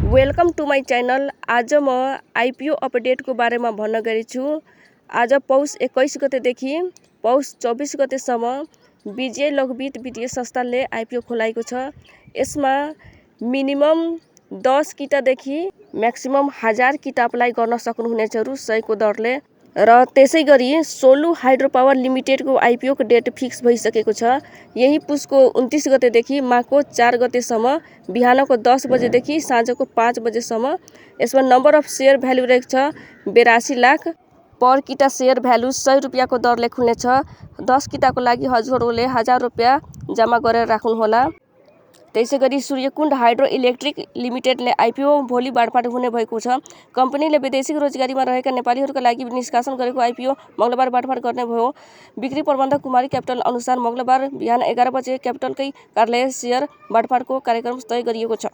Welcome to my channel. आज म IPO update को बारे में भन्न गई छु। आज पौष 21 गतेदेखि पौष 24 गतेसम्म विजय लघुवित्त वित्तीय संस्थानले आईपीओ खोलाएको छ। यसमा मिनिमम 10 कितादेखि मैक्सिमम 1000 किता अप्लाई गर्न सक्नुहुनेछ रु 100 को दरले। र त्यसै गरी सोलु हाइड्रो पावर लिमिटेड को आईपीओ को डेट फिक्स भइसकेको छ। यही पुसको 29 गतेदेखि माको 4 गतेसम्म बिहानको 10 बजेदेखि साँझको 5 बजेसम्म। यसमा नम्बर अफ सेयर भ्यालु रहेको छ 82 लाख। पर किता सेयर भ्यालु 100 रुपियाँ को दरले खुल्नेछ। 10 किताको लागि हजुरहरूले 1000 रुपियाँ जम्मा गरेर राख्नुहोला। त्यसै गरी सूर्यकुण्ड हाइड्रो इलेक्ट्रिक लिमिटेडले आईपीओ भोलि बाँडफाँड हुने भएको छ। कम्पनीले वैदेशिक रोजगारीमा रहेका नेपालीहरूका लागि निष्कासन गरेको आईपीओ मङ्गलबार बाँडफाँड गर्ने भयो। बिक्री प्रबन्धक कुमारी क्यापिटल अनुसार मङ्गलबार बिहान 11 बजे क्यापिटलकै कार्यालय सेयर बाँडफाँडको कार्यक्रम तय गरिएको छ।